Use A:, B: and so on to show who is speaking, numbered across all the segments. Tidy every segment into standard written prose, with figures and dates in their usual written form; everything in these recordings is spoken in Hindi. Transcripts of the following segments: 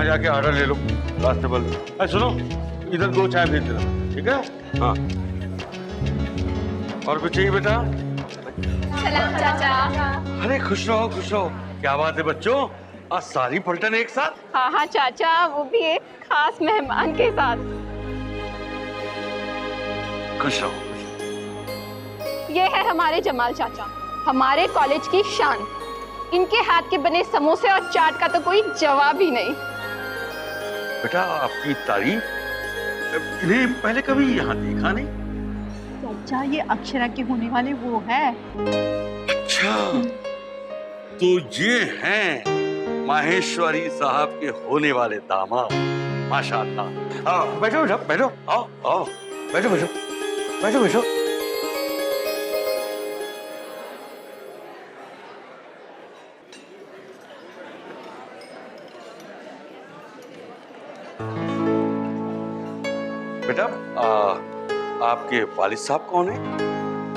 A: जाके ऑर्डर ले लो कांस्टेबल। अरे सुनो, इधर 2 चाय भेज देना, ठीक है? हाँ। और कुछ चाहिए बेटा?
B: सलाम चाचा।
A: अरे खुश रहो खुश रहो। क्या बात है बच्चों, आज सारी पलटन एक साथ?
B: हाँ हाँ चाचा, वो भी एक खास मेहमान के साथ।
A: खुश रहो।
B: ये है हमारे जमाल चाचा, हमारे कॉलेज की शान। इनके हाथ के बने समोसे और चाट का तो कोई जवाब ही नहीं।
A: बेटा आपकी तारीफ, इन्हें पहले कभी यहाँ देखा नहीं।
C: चाचा ये अक्षरा के होने वाले वो है।
A: अच्छा, तो ये हैं माहेश्वरी साहब के होने वाले दामाद। माशाअल्लाह। आओ बैठो बैठो बैठो, आओ आओ बैठो बैठो बैठो बैठो। बेटा आपके वालिद साहब कौन है?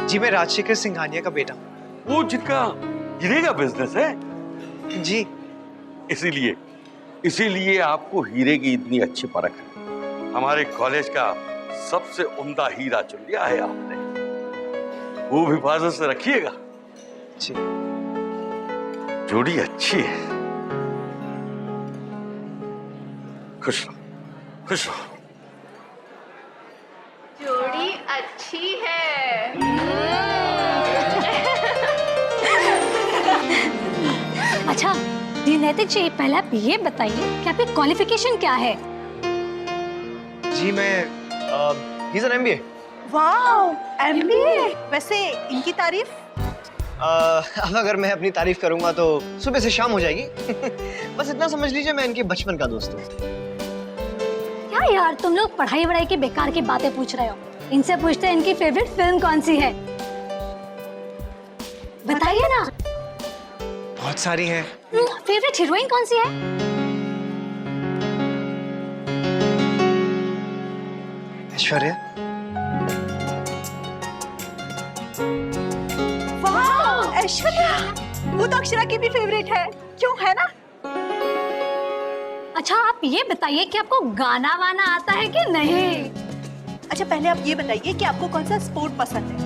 D: जी मैं राजशेखर सिंघानिया का बेटा।
A: वो जिनका हीरे का बिजनेस है?
D: जी।
A: इसीलिए आपको हीरे की इतनी अच्छी परख है। हमारे कॉलेज का सबसे उम्दा हीरा चुन लिया है आपने। वो भी हिफाजत से रखिएगा।
D: जी।
A: जोड़ी अच्छी है। खुश रहो खुश रहो।
B: जोड़ी अच्छी है।
E: अच्छा जी नैतिक जी, पहले आप ये बताइए कि आपकी क्वालिफिकेशन क्या है?
D: जी मैं he's an MBA।
C: Wow, MBA। वैसे इनकी तारीफ?
D: अब अगर मैं अपनी तारीफ करूंगा तो सुबह से शाम हो जाएगी। बस इतना समझ लीजिए मैं इनके बचपन का दोस्त हूँ।
E: क्या यार, तुम लोग पढ़ाई वढ़ाई की बेकार की बातें पूछ रहे हो। इनसे पूछते हैं इनकी फेवरेट फिल्म कौन सी है। बताइए ना।
D: बहुत सारी हैं।
E: फेवरेट हीरोइन कौन सी है?
D: ऐश्वर्या।
C: वाओ, ऐश्वर्या। वो तो अक्षरा की भी फेवरेट है, क्यों है ना?
E: अच्छा आप ये बताइए कि आपको गाना वाना आता है कि नहीं?
C: अच्छा पहले आप ये बताइए कि आपको कौन सा स्पोर्ट पसंद है?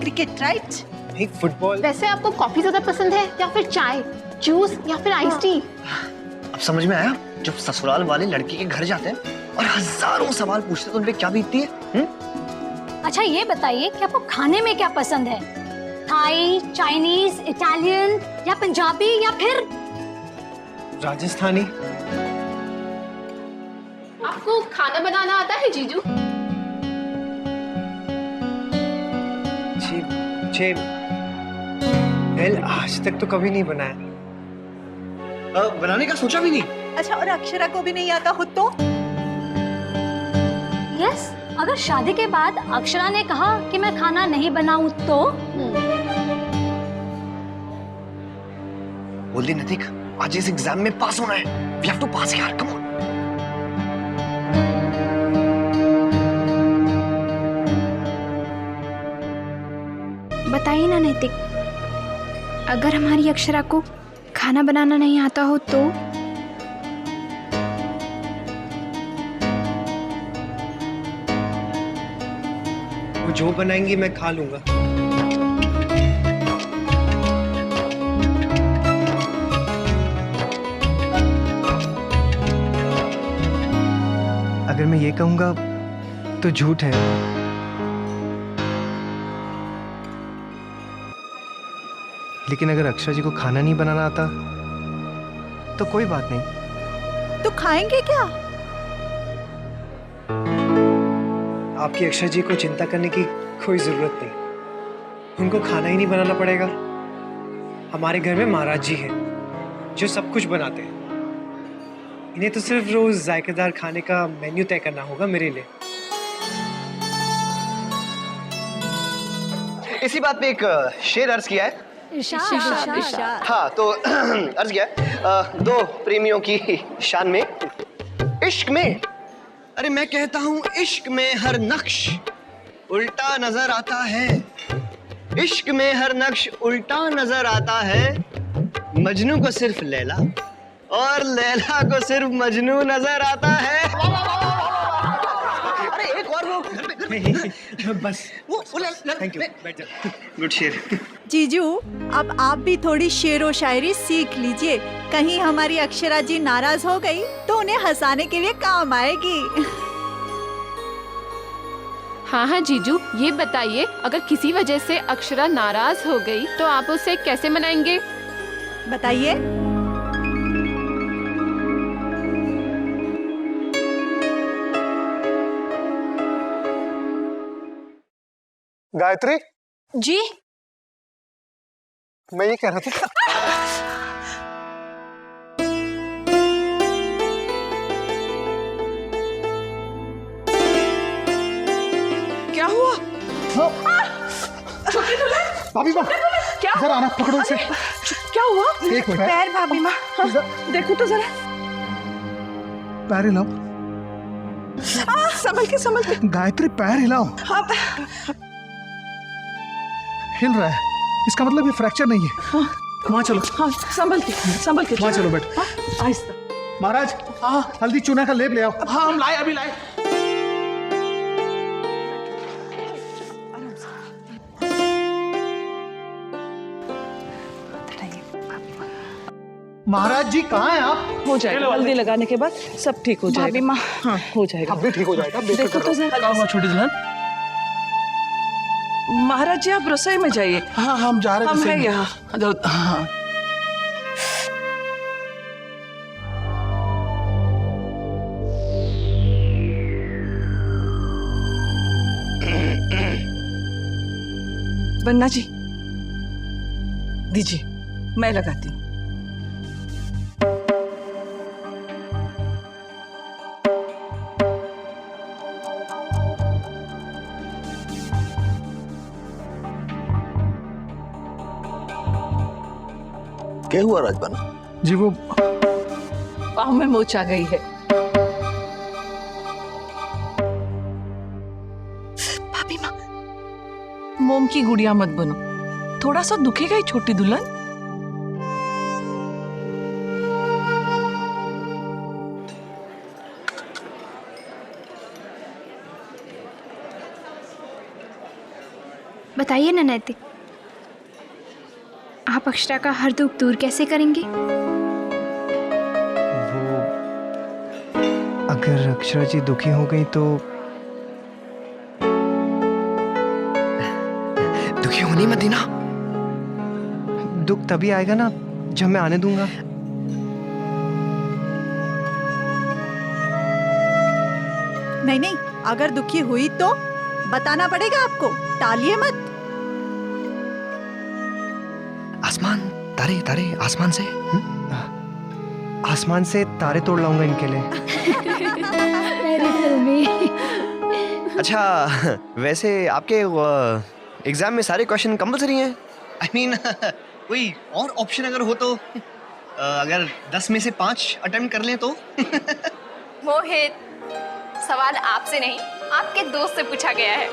C: Cricket, right?
D: नहीं, फुटबॉल।
B: वैसे आपको कॉफी ज्यादा पसंद है या फिर चाय, जूस या फिर आइस टी?
D: अब समझ में आया, जब ससुराल वाले लड़की के घर जाते हैं और हजारों सवाल पूछते हैं तो उन पे क्या बीतती है?
E: अच्छा ये बताइए कि आपको खाने में क्या पसंद है? थाई, चाइनीज, इटालियन या पंजाबी या फिर
D: राजस्थानी।
B: आपको खाना बनाना आता है जीजू?
D: जी वेल आज तक तो कभी नहीं बनाया। बनाने का सोचा भी नहीं।
C: अच्छा और अक्षरा को भी नहीं आता हो तो?
E: यस, अगर शादी के बाद अक्षरा ने कहा कि मैं खाना नहीं बनाऊं तो?
D: बोल दी नतीक, आज इस एग्जाम में पास होना है। We have to pass यार, come on।
F: बताइए ना नैतिक, अगर हमारी अक्षरा को खाना बनाना नहीं आता हो तो?
D: वो जो बनाएंगी मैं खा लूंगा। अगर मैं ये कहूंगा तो झूठ है। लेकिन अगर अक्षरा जी को खाना नहीं बनाना आता तो कोई बात नहीं।
C: तो खाएंगे क्या?
D: आपकी अक्षरा जी को चिंता करने की कोई जरूरत नहीं। उनको खाना ही नहीं बनाना पड़ेगा। हमारे घर में महाराज जी हैं जो सब कुछ बनाते हैं। इन्हें तो सिर्फ रोज जायकेदार खाने का मेन्यू तय करना होगा मेरे लिए। इसी बात पे एक शेर अर्ज किया है।
E: इरशाद।
D: हाँ तो अर्ज किया है, दो प्रेमियों की शान में, इश्क में। अरे मैं कहता हूँ इश्क में हर नक्श उल्टा नजर आता है। इश्क में हर नक्श उल्टा नजर आता है।
G: मजनू को सिर्फ लैला और लैला को सिर्फ मजनू नजर आता है। अरे एक और वो
D: बस थैंक यू, बैठ जा।
G: गुड शेर।
C: जीजू, अब आप भी थोड़ी शेरो शायरी सीख लीजिए। कहीं हमारी अक्षरा जी नाराज हो गई तो उन्हें हंसाने के लिए काम आएगी।
B: हाँ हाँ जीजू, ये बताइए अगर किसी वजह से अक्षरा नाराज हो गई तो आप उसे कैसे मनाएंगे?
C: बताइए।
D: गायत्री,
C: जी
D: मैं ये कह रहा था
C: क्या हुआ?
D: भाभी माँ,
C: क्या
D: जरा आना, पकड़ो इसे।
C: क्या हुआ?
D: एक मिनट।
C: पैर भाभी माँ, देखो तो जरा।
H: पैर हिलाओ।
C: संभल के।
H: गायत्री पैर हिलाओ।
C: हाँ।
H: हिल रहा है, इसका मतलब ये फ्रैक्चर नहीं है। वहाँ चलो।
C: हाँ, संभल के।
H: वहाँ चलो बेटा।
C: आहिस्ता।
H: महाराज, हल्दी चूना का लेप ले आओ।
I: हाँ हम लाए, अभी लाए।
H: महाराज जी कहाँ हैं आप?
J: हो जाएगा, हल्दी लगाने के बाद सब ठीक हो जाएगा।
C: भाभी माँ,
J: हाँ हो जाएगा।
H: अब भी ठीक हो जाएगा।
J: देखो तो जरा।
I: क्या हुआ छोटी दुल्हन?
J: महाराज जी आप रसोई में जाइए।
I: हाँ हम जा रहे
J: हम
I: हैं
J: हैं यहाँ।
I: हाँ
J: बन्ना जी दीजिए, मैं लगाती हूँ।
G: क्या हुआ राजबना?
H: जी वो
J: पाँव में मोच आ गई है। भाभी माँ, मोम की गुड़िया मत बनो, थोड़ा सा दुखेगा ही छोटी दुल्हन।
F: बताइए ना नैतिक, आप अक्षरा का हर दुख दूर कैसे करेंगे?
D: वो अगर अक्षरा जी दुखी हो गई तो
G: दुखी होनी मत देना।
D: दुख तभी आएगा ना जब मैं आने दूंगा।
C: नहीं, अगर दुखी हुई तो बताना पड़ेगा आपको, टालिए मत।
G: आसमान, तारे तारे आसमान से।
D: आसमान से तारे तोड़ लाऊंगा इनके लिए।
E: मेरी फिल्मी।
G: अच्छा, वैसे आपके एग्जाम में सारे क्वेश्चन कंपलसरी हैं? आई मीन कोई और ऑप्शन अगर हो तो, अगर 10 में से 5 अटेम्प्ट कर लें तो।
B: मोहित, सवाल आपसे नहीं आपके दोस्त से पूछा गया है।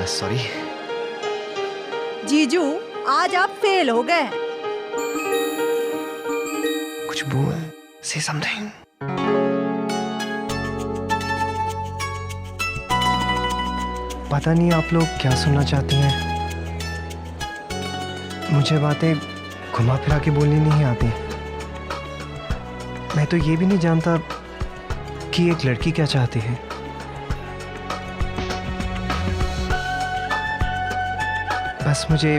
G: सॉरी।
C: जीजू, आज आप फेल हो गए।
G: कुछ बोल, से समथिंग।
D: पता नहीं आप लोग क्या सुनना चाहती हैं। मुझे बातें घुमा फिरा के बोलनी नहीं आती। मैं तो ये भी नहीं जानता कि एक लड़की क्या चाहती है। बस मुझे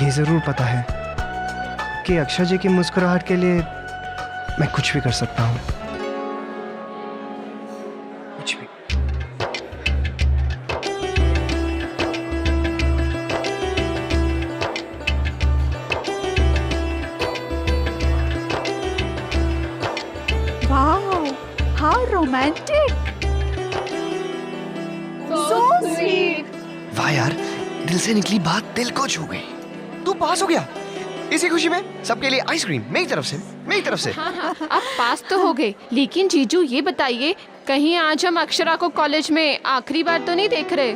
D: ये ज़रूर पता है कि अक्षरा जी की मुस्कुराहट के लिए मैं कुछ भी कर सकता हूँ। कुछ भी।
C: Wow, how romantic. So sweet.
G: वाह यार, दिल से निकली बात दिल को छू गई। तू पास हो गया। इसी खुशी में सबके लिए आइसक्रीम मेरी तरफ से, मेरी तरफ से।
B: हाँ हाँ, आप पास तो हो गए, लेकिन जीजू ये बताइए कहीं आज हम अक्षरा को कॉलेज में आखिरी बार तो नहीं देख रहे?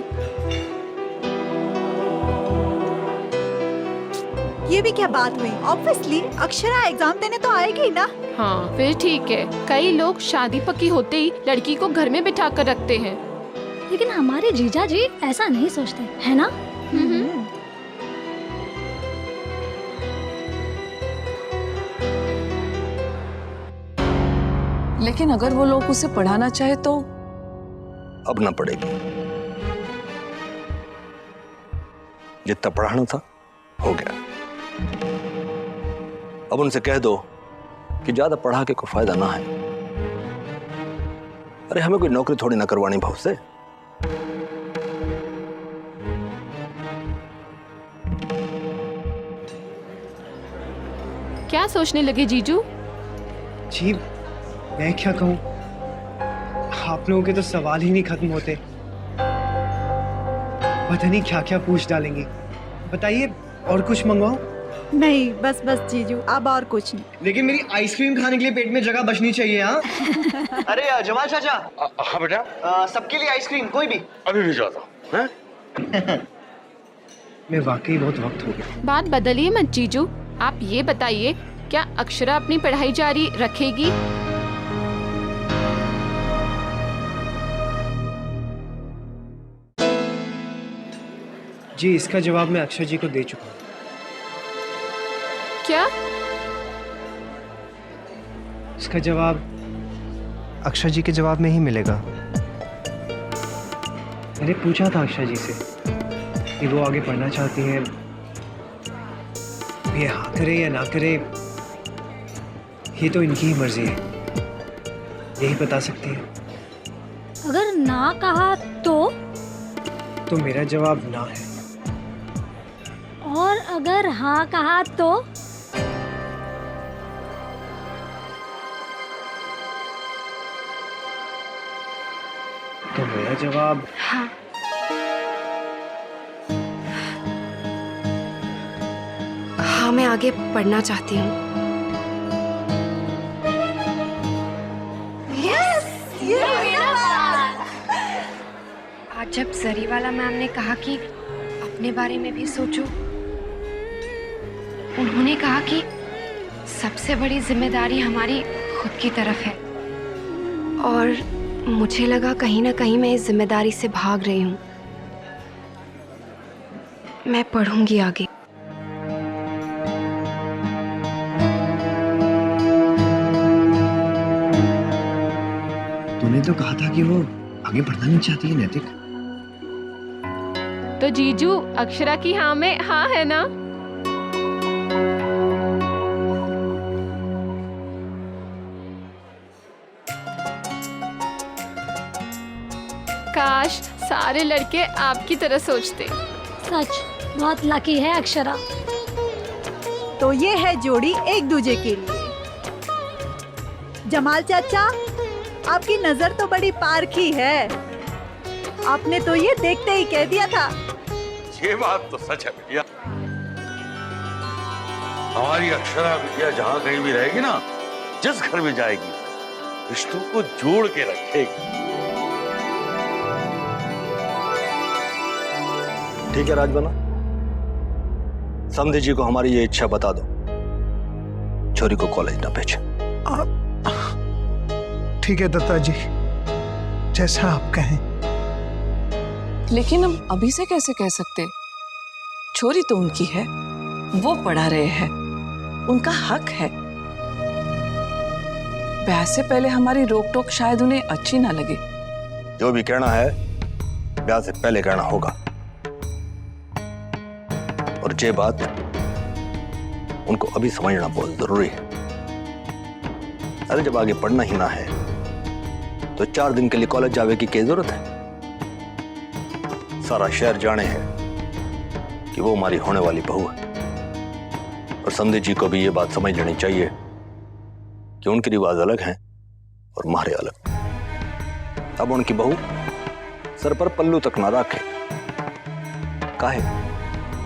C: ये भी क्या बात हुई? ऑब्वियसली अक्षरा एग्जाम देने तो आएगी ही ना।
B: हाँ फिर ठीक है। कई लोग शादी पक्की होते ही लड़की को घर में बिठा कर रखते हैं।
E: लेकिन हमारे जीजा जी ऐसा नहीं सोचते, है ना?
J: लेकिन अगर वो लोग उसे पढ़ाना चाहे तो?
K: अब ना पड़ेगी। जितना पढ़ाना था हो गया। अब उनसे कह दो कि ज्यादा पढ़ा के कोई फायदा ना है। अरे हमें कोई नौकरी थोड़ी ना करवानी भाव से।
B: क्या सोचने लगे जीजू?
D: जी मैं क्या कहूँ, आप लोगों के तो सवाल ही नहीं खत्म होते। पता नहीं क्या क्या पूछ डालेंगी। बताइए और कुछ मंगवाओ?
C: नहीं बस बस जीजू, अब और कुछ नहीं।
G: लेकिन मेरी आइसक्रीम खाने के लिए पेट में जगह बचनी चाहिए। हाँ अरे जमाल चाचा।
A: हाँ बेटा।
G: सबके लिए आइसक्रीम, कोई भी।
A: अभी भी जाता हूँ। हैं?
D: मैं वाकई बहुत वक्त हो गया।
B: बात बदलिए मत जीजू। आप ये बताइए, क्या अक्षरा अपनी पढ़ाई जारी रखेगी?
D: जी इसका जवाब मैं अक्षय जी को दे चुका हूँ।
B: क्या?
D: इसका जवाब
G: अक्षय जी के जवाब में ही मिलेगा।
D: मैंने पूछा था अक्षय जी से कि वो आगे पढ़ना चाहती हैं। ये हाँ करे या ना करे ये तो इनकी ही मर्जी है, यही बता सकती है।
E: अगर ना कहा तो
D: मेरा जवाब ना है।
E: और अगर हाँ कहा तो?
D: मेरा जवाब
F: हाँ। हाँ मैं आगे पढ़ना चाहती हूँ। आज जब जरीवाला मैम ने कहा कि अपने बारे में भी सोचो, उन्होंने कहा कि सबसे बड़ी जिम्मेदारी हमारी खुद की तरफ है, और मुझे लगा कहीं ना कहीं मैं इस जिम्मेदारी से भाग रही हूँ। मैं पढ़ूंगी आगे।
G: तूने तो कहा था कि वो आगे पढ़ना नहीं चाहती है नैतिक।
B: तो जीजू अक्षरा की हाँ में हाँ है ना? काश सारे लड़के आपकी तरह सोचते।
E: सच बहुत लकी है अक्षरा।
C: तो ये है जोड़ी एक दूजे के लिए। जमाल चाचा, आपकी नजर तो बड़ी पारखी है। आपने तो ये देखते ही कह दिया था।
A: ये बात तो सच है बिटिया। हमारी अक्षरा बिटिया जहाँ कहीं भी रहेगी ना, जिस घर में जाएगी, रिश्तों को जोड़ के रखेगी।
K: ठीक है राजबना, समधी जी को हमारी ये इच्छा बता दो, छोरी को कॉलेज ना भेजे।
H: ठीक है दत्ता जी, जैसा आप कहें।
J: लेकिन हम अभी से कैसे कह सकते? छोरी तो उनकी है, वो पढ़ा रहे हैं, उनका हक है। ब्याह से पहले हमारी रोक टोक शायद उन्हें अच्छी ना लगे।
K: जो भी कहना है ब्याह से पहले कहना होगा, और ये बात उनको अभी समझना बहुत जरूरी है। अरे जब आगे पढ़ना ही ना है तो 4 दिन के लिए कॉलेज जावे की क्या जरूरत है? सारा शहर जाने है कि वो हमारी होने वाली बहू है, और समधी जी को भी ये बात समझ लेनी चाहिए कि उनके रिवाज अलग हैं और हमारे अलग। अब उनकी बहू सर पर पल्लू तक ना रखे, काहे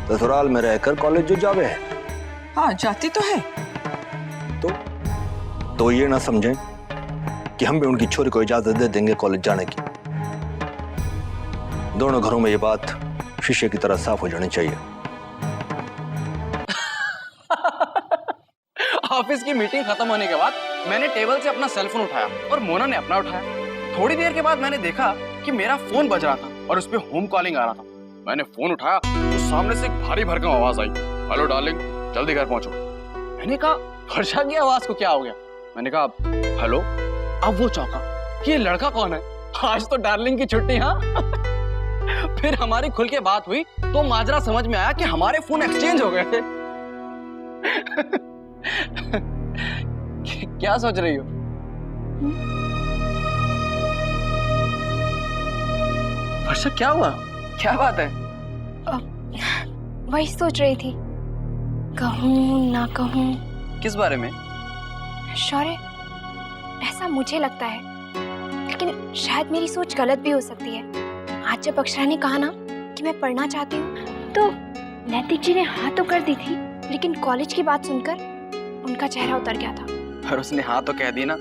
K: ससुराल में रहकर कॉलेज जो जावे है।
J: हाँ जाती तो है।
K: तो ये ना समझें कि हम भी उनकी छोरी को इजाजत दे देंगे कॉलेज जाने की। दोनों घरों में ये बात शीशे की तरह साफ हो जानी चाहिए।
L: ऑफिस की मीटिंग खत्म होने के बाद मैंने टेबल से अपना सेल फोन उठाया और मोना ने अपना उठाया। थोड़ी देर के बाद मैंने देखा कि मेरा फोन बज रहा था और उस पे होम कॉलिंग आ रहा था। मैंने फोन उठाया तो सामने से एक भारी भरकम आवाज आई, हेलो डार्लिंग, जल्दी घर पहुंचो। मैंने कहा वर्षा की आवाज को क्या हो गया? मैंने कहा हेलो। अब वो चौंका कि ये लड़का कौन है, आज तो डार्लिंग की छुट्टी। हाँ फिर हमारी खुल के बात हुई तो माजरा समझ में आया कि हमारे फोन एक्सचेंज हो गए थे। क्या सोच रही हो? वर्षा क्या हुआ, क्या बात है?
F: वही सोच रही थी, कहूँ ना कहूँ।
L: किस बारे में?
F: शौर्य, ऐसा मुझे लगता है, लेकिन शायद मेरी सोच गलत भी हो सकती है। आज जब अक्षरा ने कहा ना कि मैं पढ़ना चाहती हूँ, तो नैतिक जी ने हाँ तो कर दी थी, लेकिन कॉलेज की बात सुनकर उनका चेहरा उतर गया था।
L: और उसने हाँ तो कह दी ना।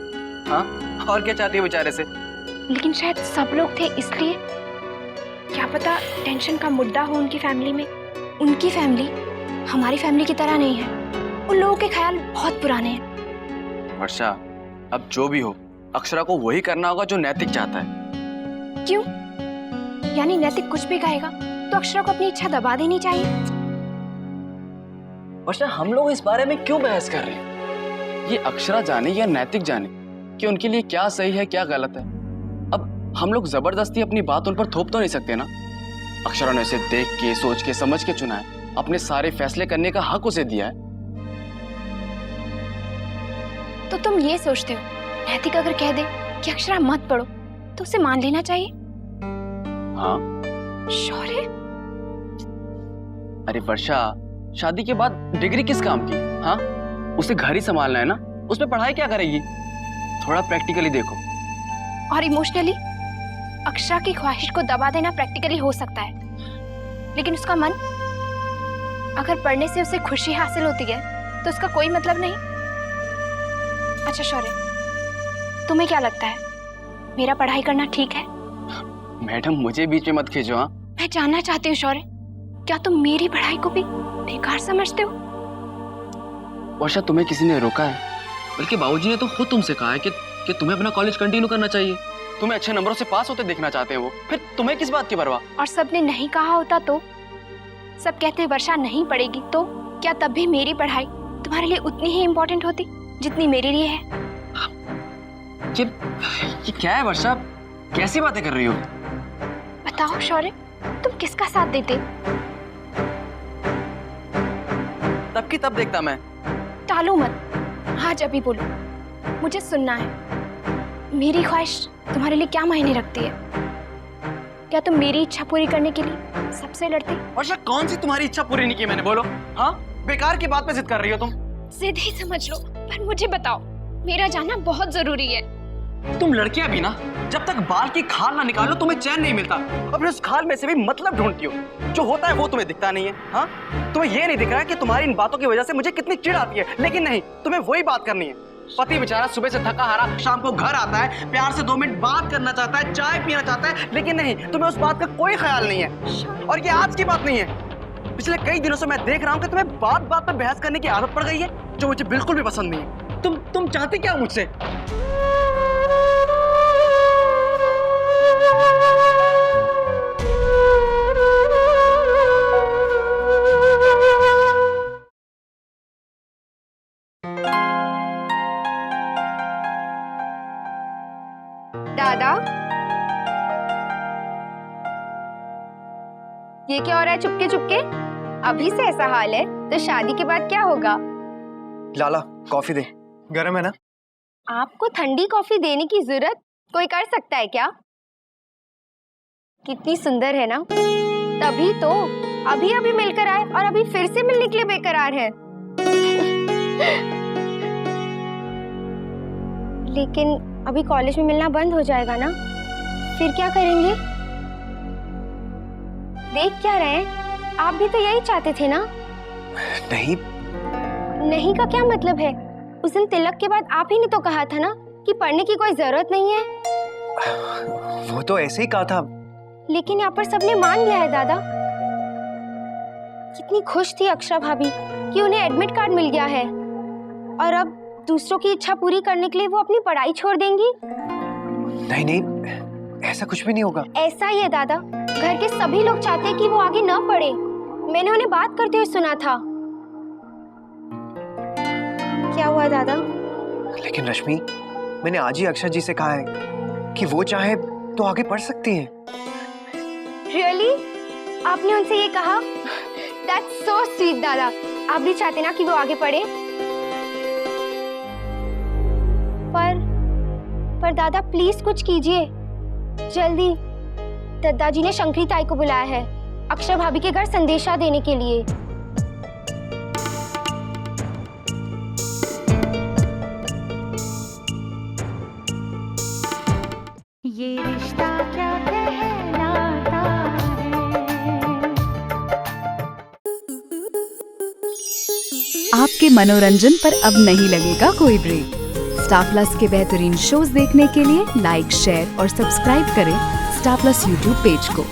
L: हाँ, और क्या चाहती है बेचारे से?
F: लेकिन शायद सब लोग थे इसलिए, क्या पता टेंशन का मुद्दा हो उनकी फैमिली में। उनकी फैमिली हमारी फैमिली की तरह नहीं है, उन लोगों के ख्याल बहुत पुराने हैं।
L: वर्षा, अब जो भी हो, अक्षरा को वही करना होगा जो नैतिक चाहता है।
F: क्यों? यानी नैतिक कुछ भी कहेगा तो अक्षरा को अपनी इच्छा दबा देनी चाहिए?
L: वर्षा, हम लोग इस बारे में क्यों बहस कर रहे हैं? ये अक्षरा जाने या नैतिक जाने कि उनके लिए क्या सही है क्या गलत है। अब हम लोग जबरदस्ती अपनी बात उन पर थोप तो नहीं सकते ना। अक्षरा ने उसे देख के, सोच के, समझ के चुना है, अपने सारे फैसले करने का हक उसे दिया है।
F: तो तुम ये सोचते हो नैतिक अगर कह दे कि अक्षरा मत पढ़ो तो उसे मान लेना चाहिए?
L: हाँ।
F: शौर्य,
L: अरे वर्षा, शादी के बाद डिग्री किस काम की? हाँ, उसे घर ही संभालना है ना, उसमें पढ़ाई क्या करेगी? थोड़ा प्रैक्टिकली देखो।
F: और इमोशनली अक्षरा की ख्वाहिश को दबा देना प्रैक्टिकली हो सकता है, लेकिन उसका मन, अगर पढ़ने से उसे खुशी हासिल होती है तो उसका कोई मतलब नहीं। अच्छा शौर्य, तुम्हें क्या लगता है, मेरा पढ़ाई करना ठीक है?
L: मैडम, मुझे बीच में मत खींचो। हाँ,
F: मैं जानना चाहती हूँ शौर्य, क्या तुम मेरी पढ़ाई को भी बेकार समझते हो?
L: वर्षा, तुम्हें किसी ने रोका है? बल्कि बाबूजी ने तो खुद तुमसे कहा है कि तुम्हें अपना कॉलेज कंटिन्यू करना चाहिए। तुम्हें अच्छे नंबरों से पास होते देखना चाहते हैं वो, फिर तुम्हें किस बात की परवाह?
F: और सबने नहीं कहा होता तो? सब कहते वर्षा नहीं पढ़ेगी, तो क्या तब भी मेरी पढ़ाई तुम्हारे लिए उतनी ही इम्पोर्टेंट होती जितनी मेरे लिए है?
L: ये क्या है वर्षा, कैसी बातें कर रही हो?
F: बताओ शौर्य, तुम किसका साथ देते?
L: तब की तब देखता मैं।
F: टालो मत, आज अभी बोलो, मुझे सुनना है। मेरी ख्वाहिश तुम्हारे लिए क्या मायने रखती है? क्या तुम मेरी इच्छा पूरी करने के लिए सबसे लड़ते?
L: वर्षा, कौन सी तुम्हारी इच्छा पूरी नहीं की मैंने, बोलो। हाँ, बेकार की बात पे जिद कर रही हो तुम।
F: जिद ही समझ लो, पर मुझे बताओ, मेरा जाना बहुत जरूरी है।
L: तुम लड़कियां भी ना, जब तक बाल की खाल ना निकालो तुम्हें चैन नहीं मिलता, और फिर उस खाल में से भी मतलब ढूंढती हो। जो होता है वो तुम्हें दिखता नहीं है। हाँ, तुम्हें ये नहीं दिख रहा है कि तुम्हारी इन बातों की वजह से मुझे कितनी चिढ़ आती है, लेकिन नहीं, तुम्हें वही बात करनी है। पति बेचारा सुबह से थका हारा शाम को घर आता है, प्यार से 2 मिनट बात करना चाहता है, चाय पीना चाहता है, लेकिन नहीं, तुम्हें उस बात का कोई ख्याल नहीं है। और ये आज की बात नहीं है, पिछले कई दिनों से मैं देख रहा हूँ कि तुम्हें बात बात पर बहस करने की आदत पड़ गई है, जो मुझे बिल्कुल भी पसंद नहीं है। तुम चाहती क्या मुझसे?
B: दादा, ये क्या हो रहा है चुपके चुपके? अभी से ऐसा हाल है तो शादी के बाद क्या होगा?
G: लाला, कॉफी दे, गरम है ना?
B: आपको ठंडी कॉफी देने की जरूरत कोई कर सकता है क्या? कितनी सुंदर है ना, तभी तो अभी अभी मिलकर आए और अभी फिर से मिलने के लिए बेकरार है। लेकिन अभी कॉलेज में मिलना बंद हो जाएगा ना, फिर क्या करेंगे? देख क्या रहे हैं, आप भी तो यही चाहते थे ना?
G: नहीं।
B: नहीं का क्या मतलब है? उस दिन तिलक के बाद आप ही ने तो कहा था ना कि पढ़ने की कोई जरूरत नहीं है।
G: वो तो ऐसे ही कहा था।
B: लेकिन यहाँ पर सबने मान लिया है दादा। कितनी खुश थी अक्षरा भाभी कि उन्हें एडमिट कार्ड मिल गया है, और अब
F: दूसरों की इच्छा पूरी करने के लिए वो अपनी पढ़ाई छोड़ देंगी?
D: नहीं नहीं, ऐसा कुछ भी नहीं होगा।
F: ऐसा ही है दादा, घर के सभी लोग चाहते हैं कि वो आगे न पढ़े। मैंने उन्हें बात करते हुए सुना था। क्या हुआ दादा?
D: लेकिन रश्मि, मैंने आज ही अक्षर जी से कहा है कि वो चाहे तो आगे पढ़ सकती है।
F: Really? आपने उनसे ये कहा? That's so sweet दादा। आप भी चाहते ना कि वो आगे पढ़े? पर दादा प्लीज कुछ कीजिए जल्दी। दादाजी ने शंकरी ताई को बुलाया है अक्षर भाभी के घर संदेशा देने के लिए।
C: ये रिश्ता क्या कहलाता है।
M: आपके मनोरंजन पर अब नहीं लगेगा कोई ब्रेक। स्टार प्लस के बेहतरीन शोज देखने के लिए लाइक, शेयर और सब्सक्राइब करें स्टार प्लस यूट्यूब पेज को।